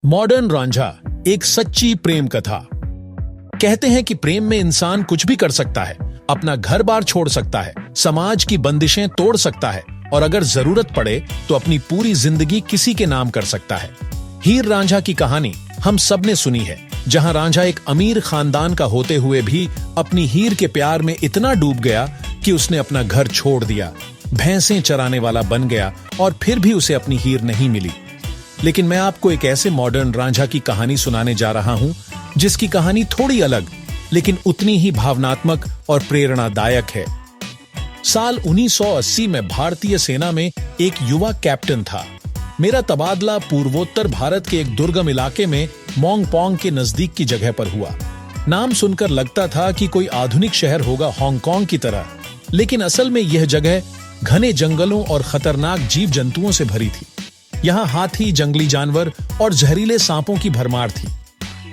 Modern Ranjha एक सच्ची प्रेम कथा। कहते हैं कि प्रेम में इंसान कुछ भी कर सकता है, अपना घर बार छोड़ सकता है, समाज की बंदिशें तोड़ सकता है और अगर जरूरत पड़े तो अपनी पूरी जिंदगी किसी के नाम कर सकता है। हीर रांझा की कहानी हम सब ने सुनी है, जहां रांझा एक अमीर खानदान का होते हुए भी अपनी हीर के प्यार में इतना डूब गया कि उसने अपना घर छोड़ दिया, भैंसें चराने वाला बन गया और फिर भी उसे अपनी हीर नहीं मिली। लेकिन मैं आपको एक ऐसे मॉडर्न रांझा की कहानी सुनाने जा रहा हूं जिसकी कहानी थोड़ी अलग लेकिन उतनी ही भावनात्मक और प्रेरणादायक है। साल 1980 में भारतीय सेना में एक युवा कैप्टन था। मेरा तबादला पूर्वोत्तर भारत के एक दुर्गम इलाके में मोंगपोंग के नजदीक की जगह पर हुआ। नाम सुनकर लगता था कि कोई आधुनिक शहर होगा हांगकांग की तरह, लेकिन असल में यह जगह घने जंगलों और खतरनाक जीव जंतुओं से भरी थी। यहाँ हाथी, जंगली जानवर और जहरीले सांपों की भरमार थी।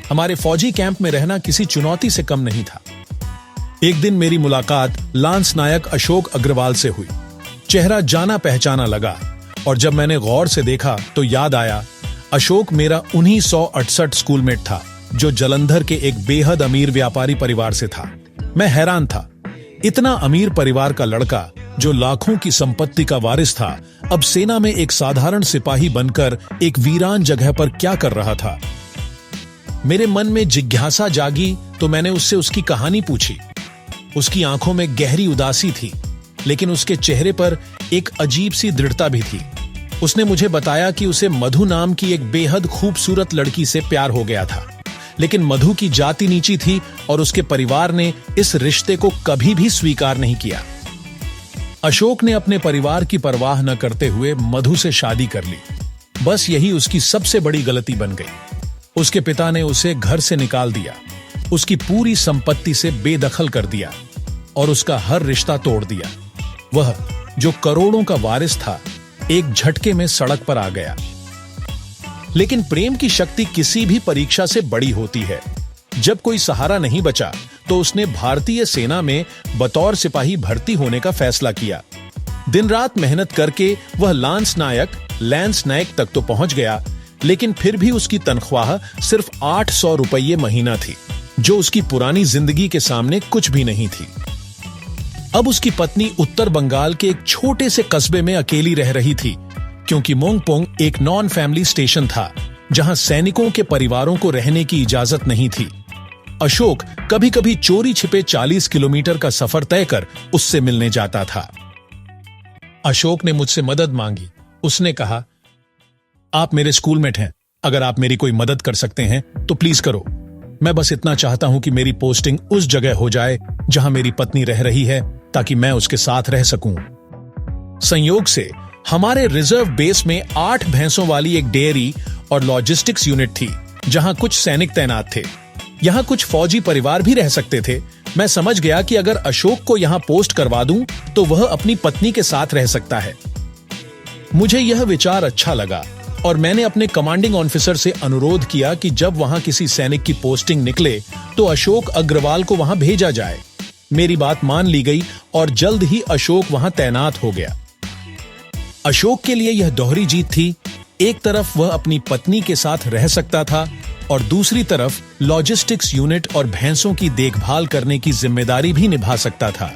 हमारे फौजी कैंप में रहना किसी चुनौती से कम नहीं था। एक दिन मेरी मुलाकात लांस नायक अशोक अग्रवाल से हुई। चेहरा जाना पहचाना लगा और जब मैंने गौर से देखा तो याद आया, अशोक मेरा 1968 स्कूलमेट था जो जलंधर के एक बेहद अमीर व्यापारी परिवार से था। मैं हैरान था, इतना अमीर परिवार का लड़का जो लाखों की संपत्ति का वारिस था, अब सेना में एक साधारण सिपाही बनकर एक वीरान जगह पर क्या कर रहा था। मेरे मन में जिज्ञासा जागी तो मैंने उससे उसकी कहानी पूछी। उसकी आंखों में गहरी उदासी थी, लेकिन उसके चेहरे पर एक अजीब सी दृढ़ता भी थी। उसने मुझे बताया कि उसे मधु नाम की एक बेहद खूबसूरत लड़की से प्यार हो गया था, लेकिन मधु की जाति नीची थी और उसके परिवार ने इस रिश्ते को कभी भी स्वीकार नहीं किया। अशोक ने अपने परिवार की परवाह न करते हुए मधु से शादी कर ली। बस यही उसकी सबसे बड़ी गलती बन गई। उसके पिता ने उसे घर से निकाल दिया, उसकी पूरी संपत्ति से बेदखल कर दिया और उसका हर रिश्ता तोड़ दिया। वह जो करोड़ों का वारिस था, एक झटके में सड़क पर आ गया। लेकिन प्रेम की शक्ति किसी भी परीक्षा से बड़ी होती है। जब कोई सहारा नहीं बचा तो उसने भारतीय सेना में बतौर सिपाही भर्ती होने का फैसला किया। दिन रात मेहनत करके वह लैंस नायक तक तो पहुंच गया, लेकिन फिर भी उसकी तनख्वाह सिर्फ 800 रुपये महीना थी, जो उसकी पुरानी जिंदगी के सामने कुछ भी नहीं थी। अब उसकी पत्नी उत्तर बंगाल के एक छोटे से कस्बे में अकेली रह रही थी, क्योंकि मोंगपोंग एक नॉन फैमिली स्टेशन था जहां सैनिकों के परिवारों को रहने की इजाजत नहीं थी। अशोक कभी कभी चोरी छिपे 40 किलोमीटर का सफर तय कर उससे मिलने जाता था। अशोक ने मुझसे मदद मांगी। उसने कहा, आप मेरे स्कूलमेट हैं, अगर आप मेरी कोई मदद कर सकते हैं तो प्लीज करो। मैं बस इतना चाहता हूं कि मेरी पोस्टिंग उस जगह हो जाए जहां मेरी पत्नी रह रही है, ताकि मैं उसके साथ रह सकूं। संयोग से हमारे रिजर्व बेस में 8 भैंसों वाली एक डेयरी और लॉजिस्टिक्स यूनिट थी, जहां कुछ सैनिक तैनात थे। यहां कुछ फौजी परिवार भी रह सकते थे। मैं समझ गया कि अगर अशोक को यहां पोस्ट करवा दूं तो वह अपनी पत्नी के साथ रह सकता है। मुझे यह विचार अच्छा लगा और मैंने अपने कमांडिंग ऑफिसर से अनुरोध किया कि जब वहां किसी सैनिक की पोस्टिंग निकले तो अशोक अग्रवाल को वहां भेजा जाए। मेरी बात मान ली गई और जल्द ही अशोक वहां तैनात हो गया। अशोक के लिए यह दोहरी जीत थी। एक तरफ वह अपनी पत्नी के साथ रह सकता था और दूसरी तरफ लॉजिस्टिक्स यूनिट और भैंसों की देखभाल करने की जिम्मेदारी भी निभा सकता था।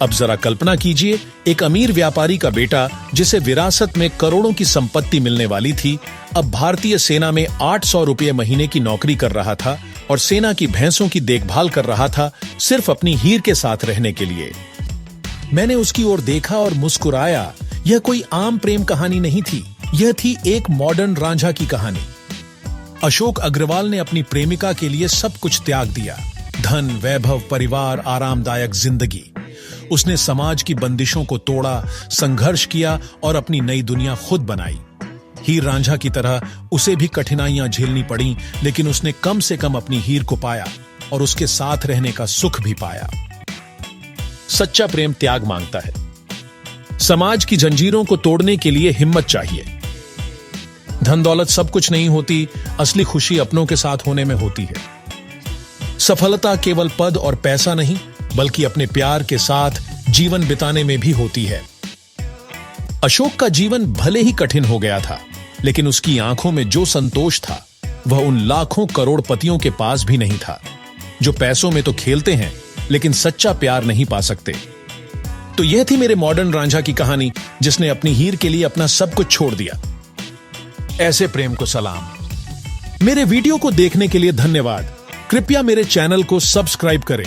अब जरा कल्पना कीजिए, एक अमीर व्यापारी का बेटा जिसे विरासत में करोड़ों की संपत्ति मिलने वाली थी, अब भारतीय सेना में 800 रुपये महीने की नौकरी कर रहा था और सेना की भैंसों की देखभाल कर रहा था, सिर्फ अपनी हीर के साथ रहने के लिए। मैंने उसकी ओर देखा और मुस्कुराया। यह कोई आम प्रेम कहानी नहीं थी, यह थी एक मॉडर्न रांझा की कहानी। अशोक अग्रवाल ने अपनी प्रेमिका के लिए सब कुछ त्याग दिया, धन, वैभव, परिवार, आरामदायक जिंदगी। उसने समाज की बंदिशों को तोड़ा, संघर्ष किया और अपनी नई दुनिया खुद बनाई। हीर रांझा की तरह उसे भी कठिनाइयां झेलनी पड़ी, लेकिन उसने कम से कम अपनी हीर को पाया और उसके साथ रहने का सुख भी पाया। सच्चा प्रेम त्याग मांगता है। समाज की जंजीरों को तोड़ने के लिए हिम्मत चाहिए। धन दौलत सब कुछ नहीं होती, असली खुशी अपनों के साथ होने में होती है। सफलता केवल पद और पैसा नहीं, बल्कि अपने प्यार के साथ जीवन बिताने में भी होती है। अशोक का जीवन भले ही कठिन हो गया था, लेकिन उसकी आंखों में जो संतोष था वह उन लाखों करोड़पतियों के पास भी नहीं था, जो पैसों में तो खेलते हैं लेकिन सच्चा प्यार नहीं पा सकते। तो यह थी मेरे मॉडर्न रांझा की कहानी, जिसने अपनी हीर के लिए अपना सब कुछ छोड़ दिया। ऐसे प्रेम को सलाम। मेरे वीडियो को देखने के लिए धन्यवाद। कृपया मेरे चैनल को सब्सक्राइब करें।